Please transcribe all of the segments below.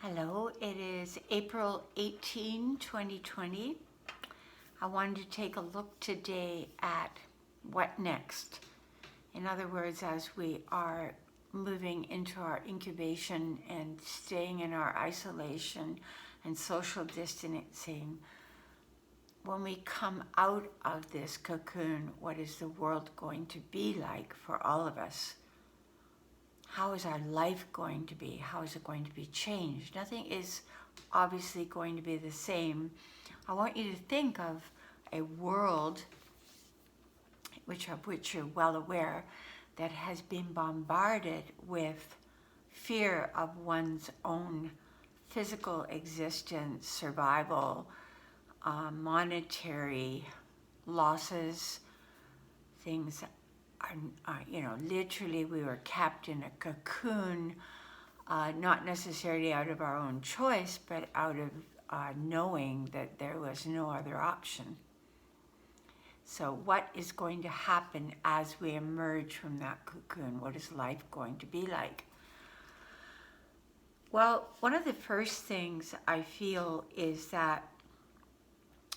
Hello, it is April 18, 2020. I wanted to take a look today at what next. In other words, as we are moving into our incubation and staying in our isolation and social distancing, when we come out of this cocoon, what is the world going to be like for all of us? How is our life going to be? How is it going to be changed? Nothing is obviously going to be the same. I want you to think of a world of which you're well aware that has been bombarded with fear of one's own physical existence, survival, monetary losses, things literally we were kept in a cocoon, not necessarily out of our own choice, but out of knowing that there was no other option. So what is going to happen as we emerge from that cocoon? What is life going to be like? Well, one of the first things I feel is that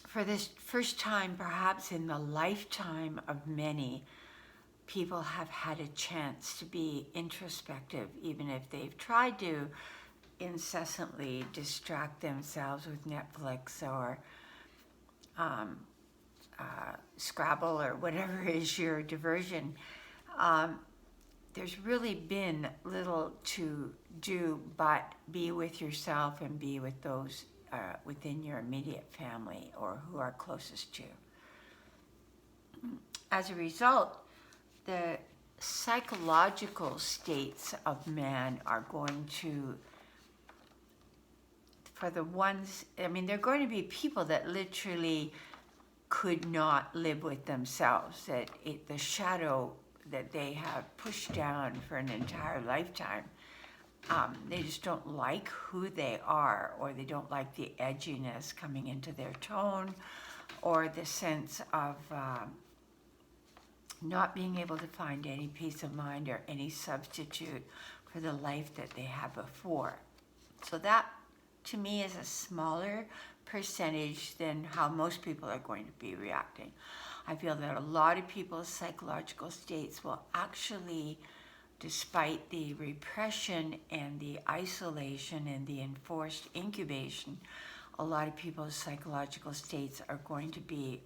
for this first time, perhaps in the lifetime of many, people have had a chance to be introspective, even if they've tried to incessantly distract themselves with Netflix or Scrabble or whatever is your diversion. There's really been little to do but be with yourself and be with those within your immediate family or who are closest to you. As a result, the psychological states of man are going to, for the ones, there are going to be people that literally could not live with themselves, that the shadow that they have pushed down for an entire lifetime, they just don't like who they are, or they don't like the edginess coming into their tone, or the sense of not being able to find any peace of mind or any substitute for the life that they had before. So that, to me, is a smaller percentage than how most people are going to be reacting. I feel that a lot of people's psychological states will actually, despite the repression and the isolation and the enforced incubation, a lot of people's psychological states are going to be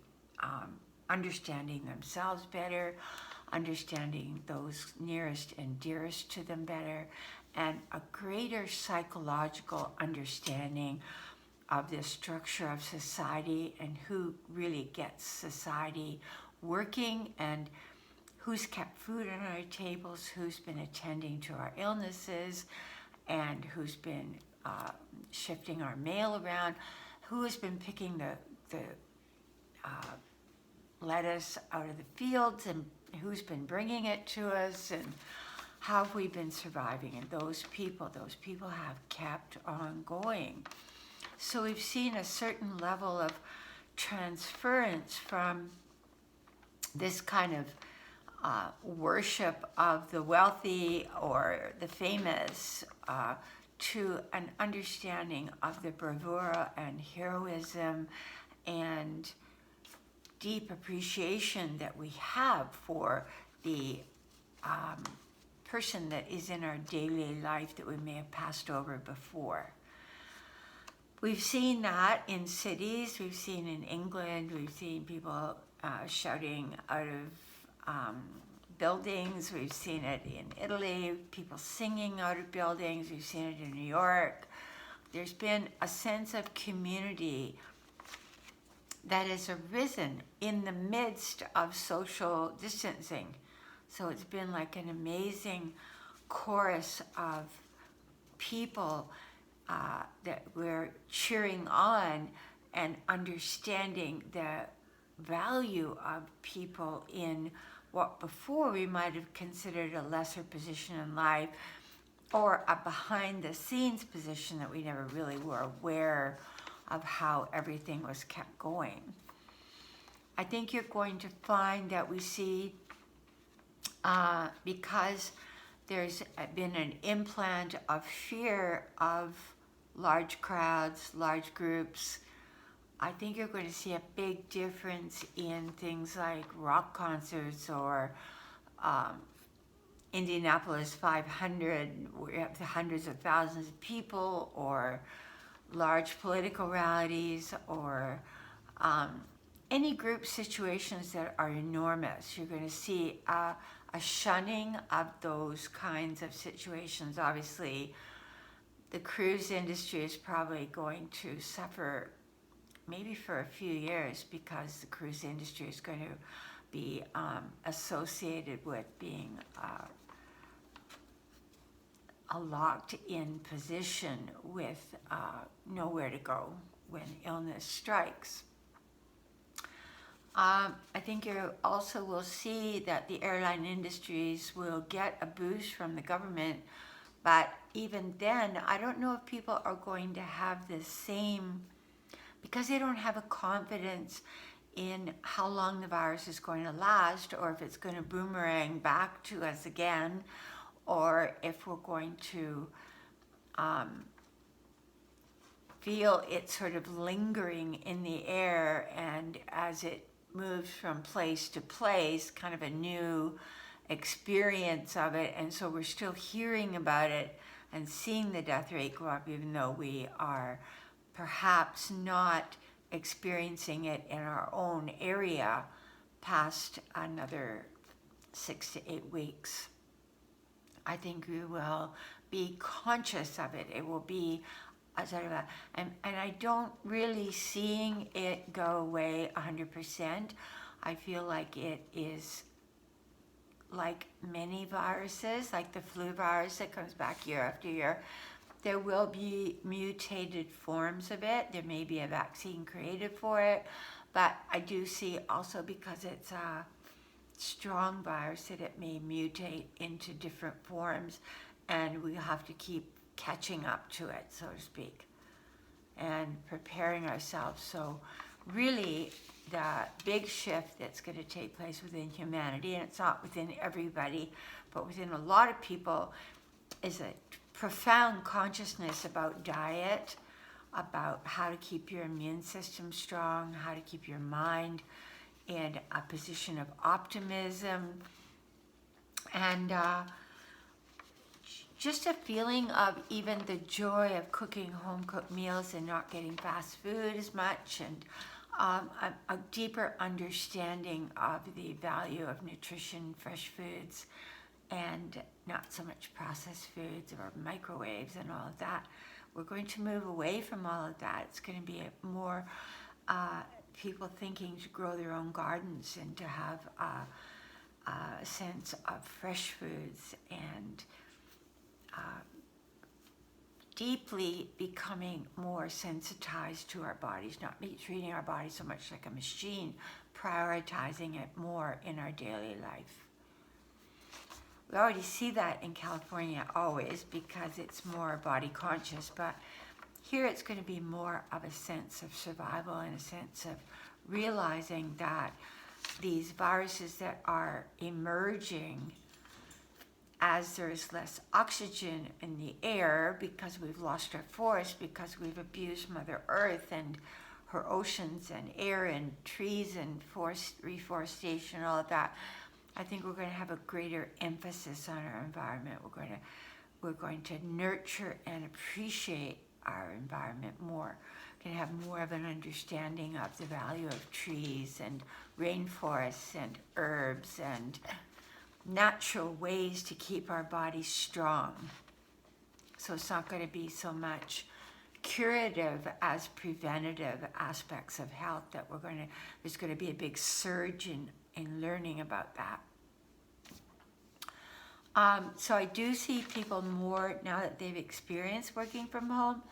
understanding themselves better, understanding those nearest and dearest to them better, and a greater psychological understanding of the structure of society and who really gets society working and who's kept food on our tables, who's been attending to our illnesses, and who's been shifting our mail around, who has been picking the lettuce out of the fields, and who's been bringing it to us, and how have we been surviving. And those people have kept on going. So we've seen a certain level of transference from this kind of worship of the wealthy or the famous to an understanding of the bravura and heroism and deep appreciation that we have for the person that is in our daily life that we may have passed over before. We've seen that in cities, we've seen in England, we've seen people shouting out of buildings, we've seen it in Italy, people singing out of buildings, we've seen it in New York. There's been a sense of community that has arisen in the midst of social distancing. So it's been like an amazing chorus of people that we're cheering on and understanding the value of people in what before we might have considered a lesser position in life or a behind the scenes position that we never really were aware of how everything was kept going. I think you're going to find that we see, because there's been an implant of fear of large crowds, large groups. I think you're going to see a big difference in things like rock concerts or Indianapolis 500, where you have hundreds of thousands of people, or large political rallies, or any group situations that are enormous. You're going to see a shunning of those kinds of situations. Obviously, the cruise industry is probably going to suffer maybe for a few years, because the cruise industry is going to be associated with being a locked-in position with nowhere to go when illness strikes. I think you also will see that the airline industries will get a boost from the government, but even then, I don't know if people are going to have the same, because they don't have a confidence in how long the virus is going to last, or if it's going to boomerang back to us again, or if we're going to feel it sort of lingering in the air, and as it moves from place to place, kind of a new experience of it. And so we're still hearing about it and seeing the death rate go up, even though we are perhaps not experiencing it in our own area past another 6 to 8 weeks. I think we will be conscious of it. It will be a sort of a, and I don't really seeing it go away 100%. I feel like it is like many viruses, like the flu virus that comes back year after year. There will be mutated forms of it. There may be a vaccine created for it, but I do see also, because it's a strong virus, that it may mutate into different forms, and we have to keep catching up to it, so to speak, and preparing ourselves. So really, the big shift that's going to take place within humanity, and it's not within everybody, but within a lot of people, is a profound consciousness about diet, about how to keep your immune system strong, how to keep your mind in a position of optimism, and just a feeling of even the joy of cooking home-cooked meals and not getting fast food as much, and a deeper understanding of the value of nutrition, fresh foods, and not so much processed foods or microwaves and all of that. We're going to move away from all of that. It's going to be more people thinking to grow their own gardens and to have a sense of fresh foods, and deeply becoming more sensitized to our bodies, not treating our bodies so much like a machine, prioritizing it more in our daily life. We already see that in California always, because it's more body conscious, but here it's going to be more of a sense of survival and a sense of realizing that these viruses that are emerging as there's less oxygen in the air, because we've lost our forests, because we've abused Mother Earth and her oceans and air and trees and forest reforestation, all of that. I think we're going to have a greater emphasis on our environment. We're going to nurture and appreciate our environment more. We're going to have more of an understanding of the value of trees and rainforests and herbs and natural ways to keep our bodies strong. So it's not going to be so much curative as preventative aspects of health that there's going to be a big surge in learning about that. So I do see people more, now that they've experienced working from home,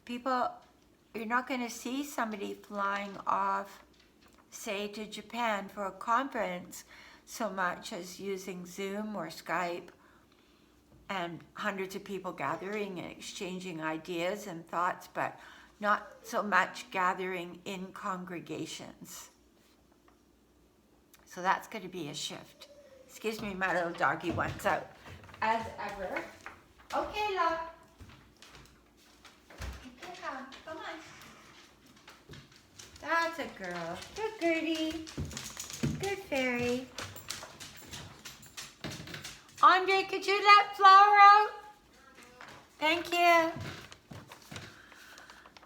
you're not going to see somebody flying off, say, to Japan for a conference so much as using Zoom or Skype, and hundreds of people gathering and exchanging ideas and thoughts, but not so much gathering in congregations. So that's going to be a shift. Excuse me, my little doggy wants out. As ever. Okay, love. That's a girl. Good Gertie. Good fairy. Andre, could you let Flower out? Thank you.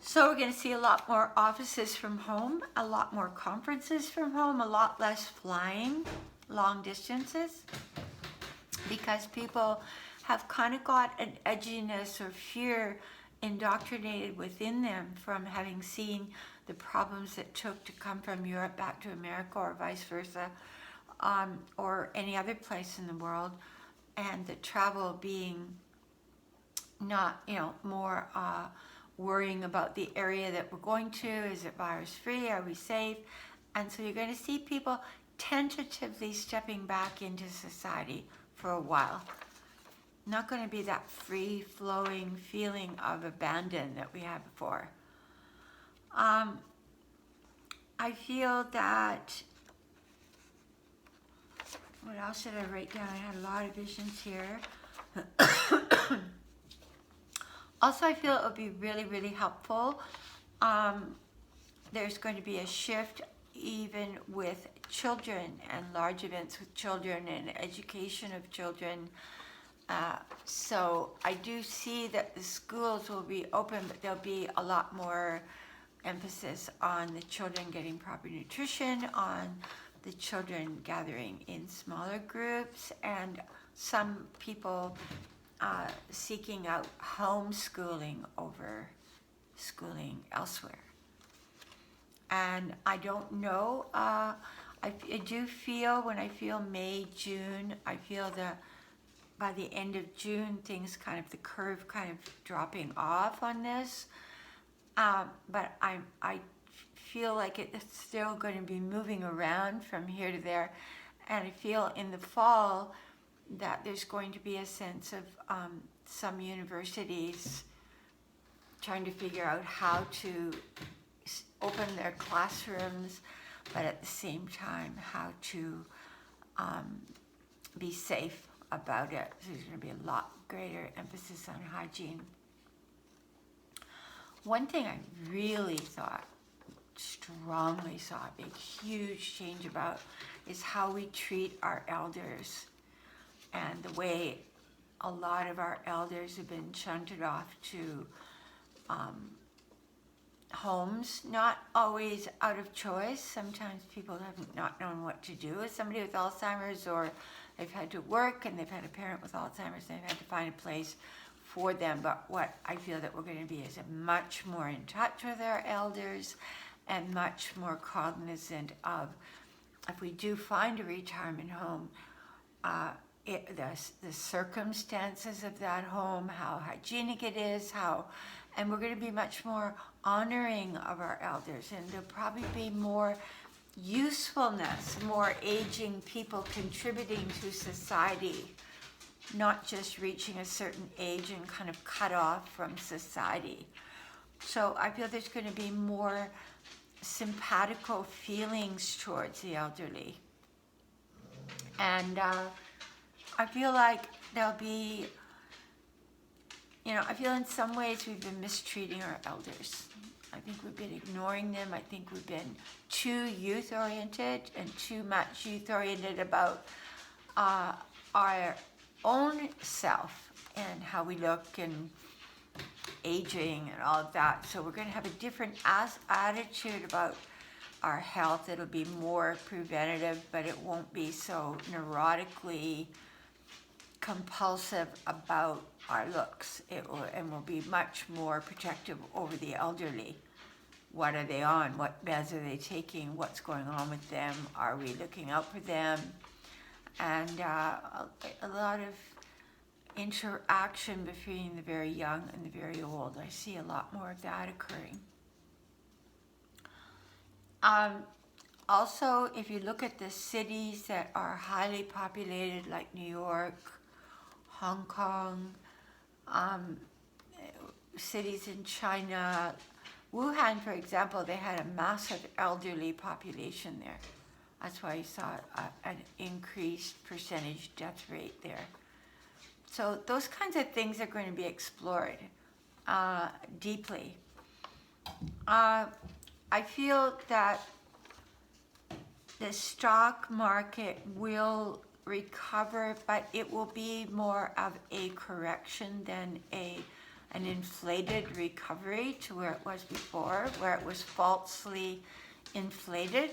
So we're going to see a lot more offices from home, a lot more conferences from home, a lot less flying long distances, because people have kind of got an edginess or fear indoctrinated within them from having seen the problems it took to come from Europe back to America or vice versa, or any other place in the world, and the travel being not, more worrying about the area that we're going to. Is it virus free? Are we safe? And so you're going to see people tentatively stepping back into society for a while. Not going to be that free flowing feeling of abandon that we had before. I feel that, what else did I write down? I had a lot of visions here. Also, I feel it would be really, really helpful. There's going to be a shift even with children and large events with children and education of children. So I do see that the schools will be open, but there'll be a lot more emphasis on the children getting proper nutrition, on the children gathering in smaller groups, and some people seeking out homeschooling over schooling elsewhere. And I don't know, I do feel, when I feel May, June, I feel that by the end of June, things kind of, the curve kind of dropping off on this. But I feel like it's still going to be moving around from here to there. And I feel in the fall that there's going to be a sense of some universities trying to figure out how to open their classrooms, but at the same time, how to be safe about it. So there's going to be a lot greater emphasis on hygiene. One thing I really thought, strongly saw a big, huge change about is how we treat our elders, and the way a lot of our elders have been shunted off to homes, not always out of choice. Sometimes people have not known what to do with somebody with Alzheimer's, or they've had to work and they've had a parent with Alzheimer's and they've had to find a place for them. But what I feel that we're going to be is much more in touch with our elders and much more cognizant of, if we do find a retirement home, the circumstances of that home, how hygienic it is, and we're going to be much more honoring of our elders, and there'll probably be more usefulness, more aging people contributing to society, not just reaching a certain age and kind of cut off from society. So I feel there's going to be more simpatico feelings towards the elderly. And I feel like there'll be, I feel in some ways we've been mistreating our elders. I think we've been ignoring them. I think we've been too youth-oriented and too much youth-oriented about our own self and how we look and aging and all of that. So we're going to have a different attitude about our health. It'll be more preventative, but it won't be so neurotically compulsive about our looks. We'll be much more protective over the elderly. What are they on? What meds are they taking? What's going on with them? Are we looking out for them? And a lot of interaction between the very young and the very old. I see a lot more of that occurring. Also, if you look at the cities that are highly populated, like New York, Hong Kong, cities in China, Wuhan, for example, they had a massive elderly population there. That's why you saw an increased percentage death rate there. So those kinds of things are going to be explored deeply. I feel that the stock market will recover, but it will be more of a correction than an inflated recovery to where it was before, where it was falsely inflated.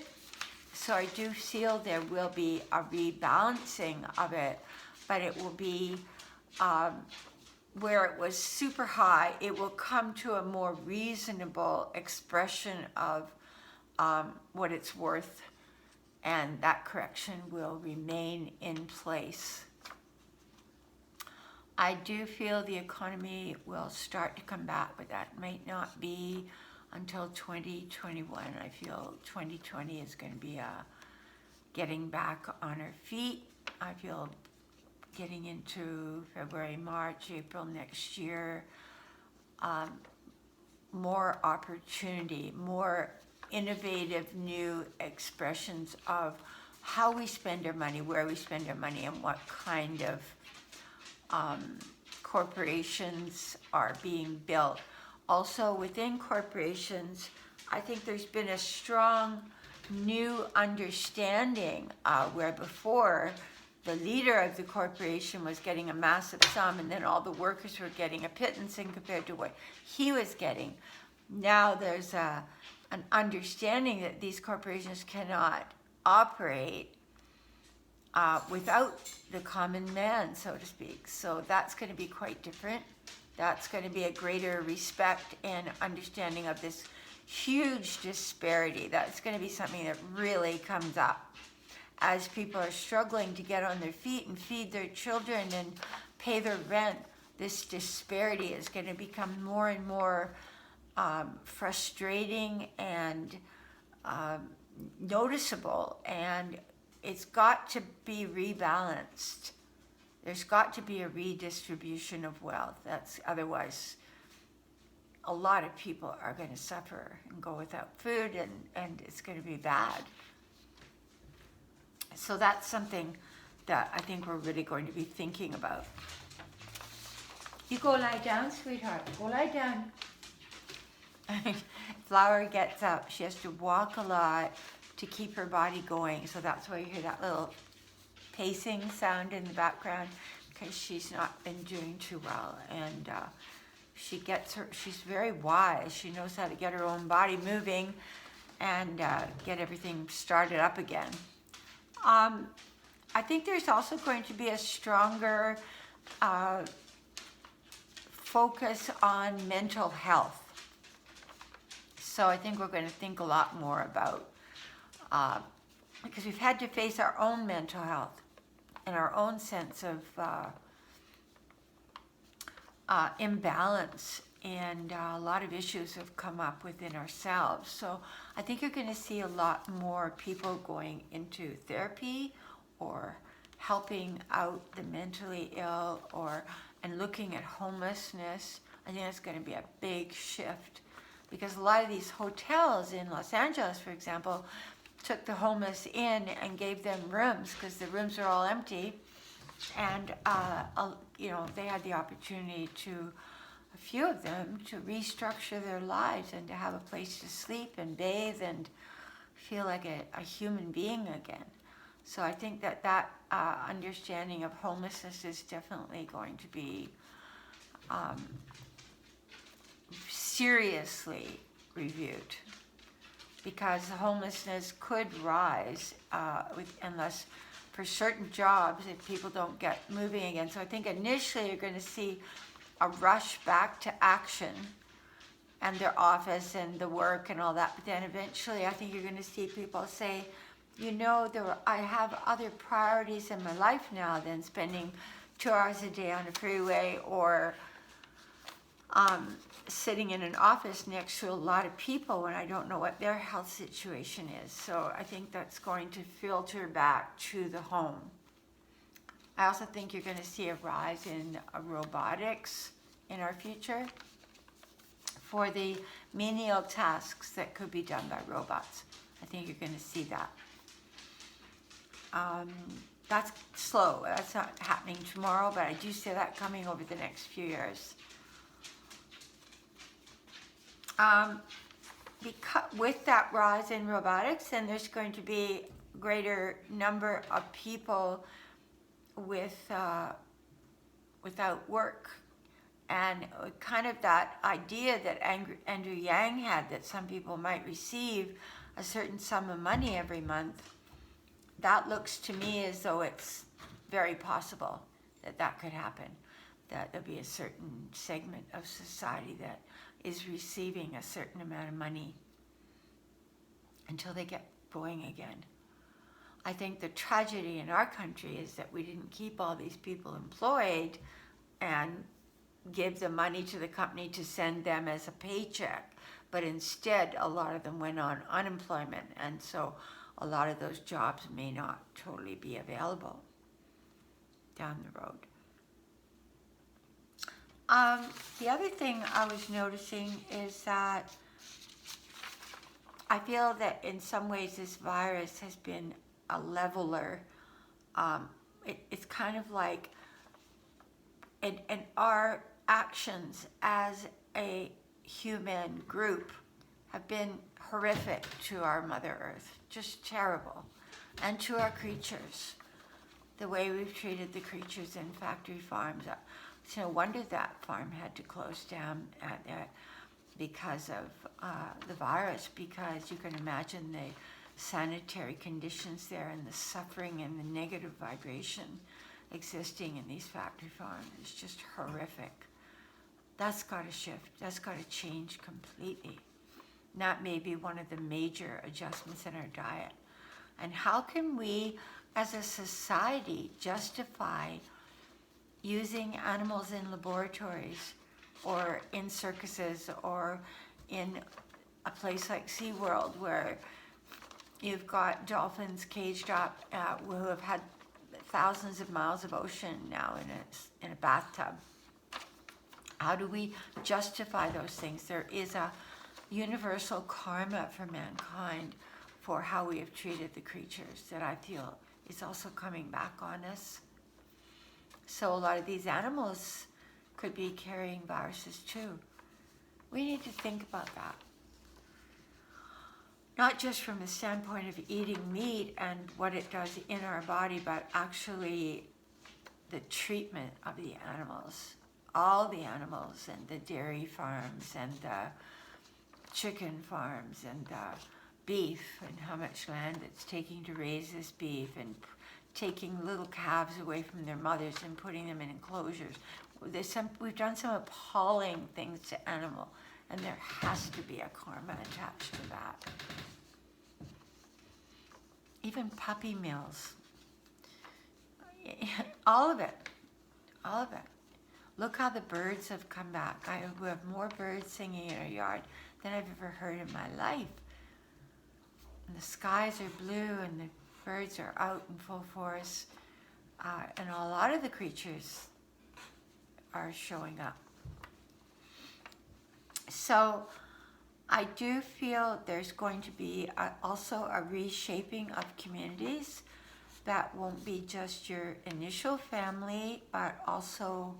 So I do feel there will be a rebalancing of it, but it will be where it was super high, it will come to a more reasonable expression of what it's worth, and that correction will remain in place. I do feel the economy will start to come back, but that might not be until 2021. I feel 2020 is going to be getting back on our feet. I feel getting into February, March, April next year, more opportunity, more innovative new expressions of how we spend our money, where we spend our money, and what kind of corporations are being built. Also within corporations, I think there's been a strong new understanding where before the leader of the corporation was getting a massive sum and then all the workers were getting a pittance in compared to what he was getting. Now there's an understanding that these corporations cannot operate without the common man, so to speak. So that's going to be quite different. That's going to be a greater respect and understanding of this huge disparity. That's going to be something that really comes up as people are struggling to get on their feet and feed their children and pay their rent. This disparity is going to become more and more frustrating and noticeable, and it's got to be rebalanced. There's got to be a redistribution of wealth. That's otherwise a lot of people are going to suffer and go without food, and it's going to be bad. So that's something that I think we're really going to be thinking about. You go lie down, sweetheart. Go lie down. Flower gets up. She has to walk a lot to keep her body going. So that's why you hear that little pacing sound in the background, because she's not been doing too well. And she's very wise. She knows how to get her own body moving and get everything started up again. I think there's also going to be a stronger focus on mental health. So I think we're going to think a lot more about, because we've had to face our own mental health and our own sense of imbalance, and a lot of issues have come up within ourselves. So I think you're going to see a lot more people going into therapy or helping out the mentally ill, and looking at homelessness. I think that's going to be a big shift, because a lot of these hotels in Los Angeles, for example, took the homeless in and gave them rooms because the rooms are all empty, and they had the opportunity to, a few of them, to restructure their lives and to have a place to sleep and bathe and feel like a human being again. So I think that understanding of homelessness is definitely going to be seriously reviewed, because homelessness could rise unless for certain jobs, if people don't get moving again. So I think initially you're going to see a rush back to action and their office and the work and all that. But then eventually I think you're going to see people say, I have other priorities in my life now than spending 2 hours a day on a freeway or sitting in an office next to a lot of people when I don't know what their health situation is. So I think that's going to filter back to the home. I also think you're going to see a rise in robotics in our future for the menial tasks that could be done by robots. I think you're going to see that. That's slow. That's not happening tomorrow, but I do see that coming over the next few years. with that rise in robotics, then there's going to be a greater number of people without work. And kind of that idea that Andrew Yang had, that some people might receive a certain sum of money every month, that looks to me as though it's very possible that that could happen, that there'll be a certain segment of society that is receiving a certain amount of money until they get going again. I think the tragedy in our country is that we didn't keep all these people employed and give the money to the company to send them as a paycheck, but instead a lot of them went on unemployment, and so a lot of those jobs may not totally be available down the road. The other thing I was noticing is that I feel that in some ways this virus has been a leveler. It's kind of like, and our actions as a human group have been horrific to our Mother Earth, just terrible, and to our creatures. The way we've treated the creatures in factory farms. It's no wonder that farm had to close down because of the virus, because you can imagine the sanitary conditions there and the suffering and the negative vibration existing in these factory farms. It's just horrific. That's got to shift. That's got to change completely. And that may be one of the major adjustments in our diet. And how can we, as a society, justify using animals in laboratories or in circuses or in a place like SeaWorld, where you've got dolphins caged up who have had thousands of miles of ocean now in a bathtub? How do we justify those things? There is a universal karma for mankind for how we have treated the creatures that I feel is also coming back on us. So a lot of these animals could be carrying viruses too. We need to think about that. Not just from the standpoint of eating meat and what it does in our body, but actually the treatment of the animals. All the animals, and the dairy farms and the chicken farms and the beef, and how much land it's taking to raise this beef, and taking little calves away from their mothers and putting them in enclosures. We've done some appalling things to animal, and there has to be a karma attached to that. Even puppy mills. All of it. All of it. Look how the birds have come back. We have more birds singing in our yard than I've ever heard in my life. And the skies are blue and the birds are out in full force. And a lot of the creatures are showing up. So I do feel there's going to be also a reshaping of communities that won't be just your initial family, but also,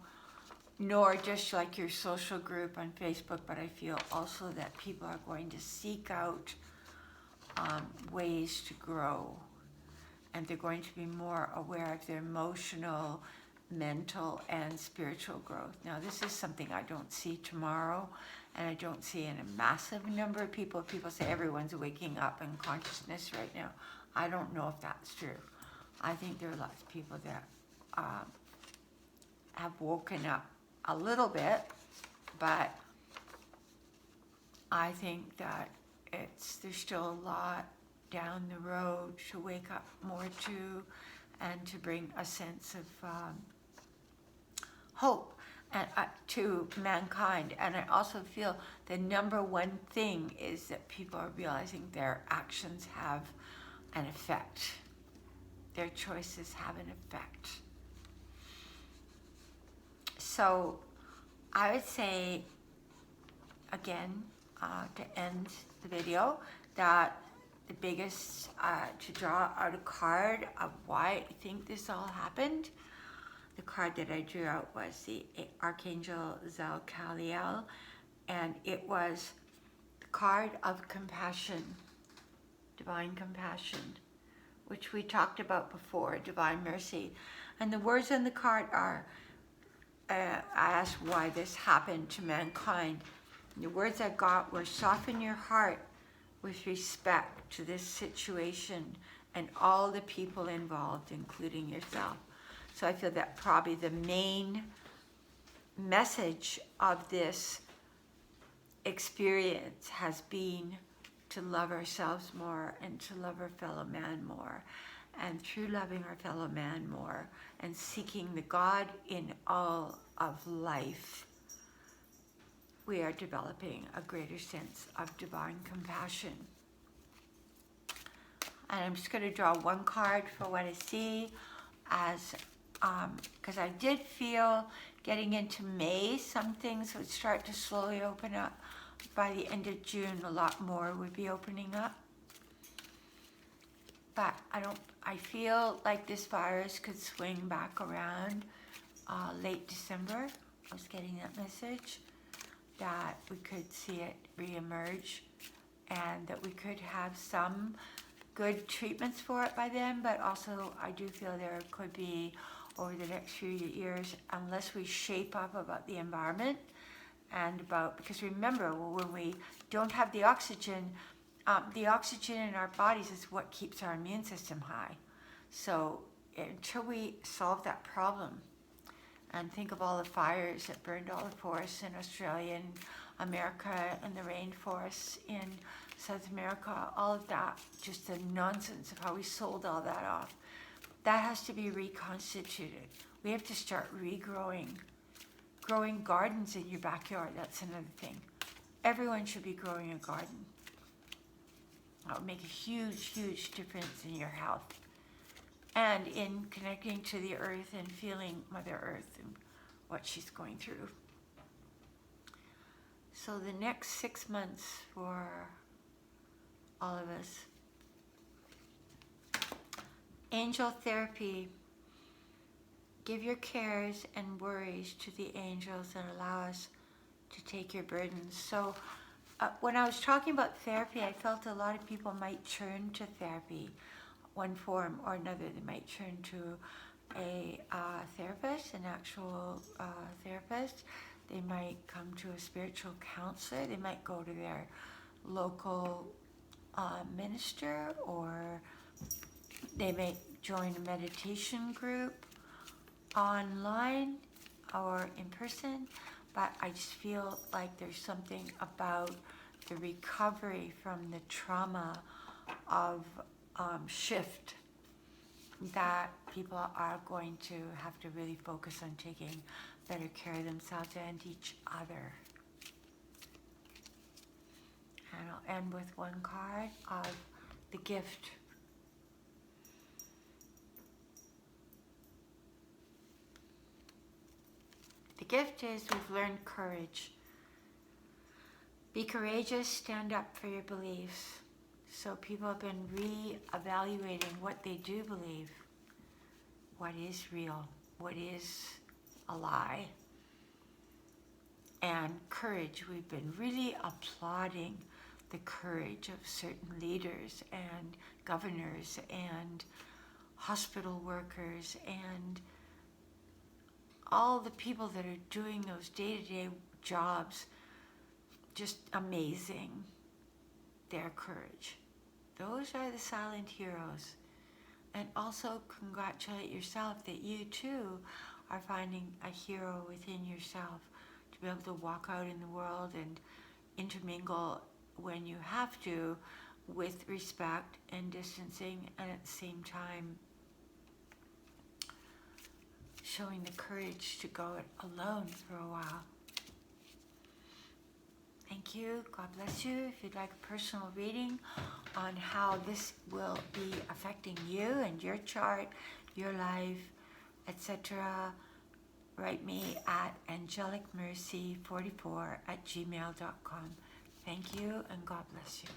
nor just like your social group on Facebook, but I feel also that people are going to seek out ways to grow, and they're going to be more aware of their emotional, mental, and spiritual growth. Now, this is something I don't see tomorrow, and I don't see in a massive number of people. People say everyone's waking up in consciousness right now. I don't know if that's true. I think there are lots of people that have woken up a little bit, but I think that there's still a lot down the road to wake up more to, and to bring a sense of hope and to mankind. And I also feel the number one thing is that people are realizing their actions have an effect. Their choices have an effect. So I would say, again, to end the video, that the biggest, to draw out a card of why I think this all happened, the card that I drew out was the Archangel Zalcaliel, and it was the card of compassion, divine compassion, which we talked about before, divine mercy. And the words on the card are, I asked why this happened to mankind. And the words I got were, soften your heart with respect to this situation and all the people involved, including yourself. So I feel that probably the main message of this experience has been to love ourselves more and to love our fellow man more. And through loving our fellow man more and seeking the God in all of life, we are developing a greater sense of divine compassion. And I'm just going to draw one card for what I see as, because I did feel getting into May, some things would start to slowly open up. By the end of June, a lot more would be opening up. But I feel like this virus could swing back around late December. I was getting that message that we could see it reemerge and that we could have some good treatments for it by then, but also I do feel there could be over the next few years, unless we shape up about the environment and about, because remember, when we don't have the oxygen in our bodies is what keeps our immune system high. So until we solve that problem, and think of all the fires that burned all the forests in Australia and America and the rainforests in South America, all of that, just the nonsense of how we sold all that off. That has to be reconstituted. We have to start regrowing. Growing gardens in your backyard, that's another thing. Everyone should be growing a garden. That would make a huge, huge difference in your health and in connecting to the earth and feeling Mother Earth and what she's going through. So the next 6 months for all of us. Angel therapy. Give your cares and worries to the angels and allow us to take your burdens. So when I was talking about therapy, I felt a lot of people might turn to therapy, one form or another. They might turn to a therapist, an actual therapist. They might come to a spiritual counselor. They might go to their local minister, or they may join a meditation group online or in person. But I just feel like there's something about the recovery from the trauma of shift that people are going to have to really focus on taking better care of themselves and each other. And I'll end with one card of the gift. The gift is we've learned courage. Be courageous, stand up for your beliefs. So people have been re-evaluating what they do believe. What is real? What is a lie? And courage, we've been really applauding the courage of certain leaders and governors and hospital workers and all the people that are doing those day-to-day jobs. Just amazing, their courage. Those are the silent heroes. And also congratulate yourself that you too are finding a hero within yourself to be able to walk out in the world and intermingle when you have to, with respect and distancing, and at the same time showing the courage to go it alone for a while. Thank you. God bless you. If you'd like a personal reading on how this will be affecting you and your chart, your life, etc., write me at angelicmercy44@gmail.com. Thank you, and God bless you.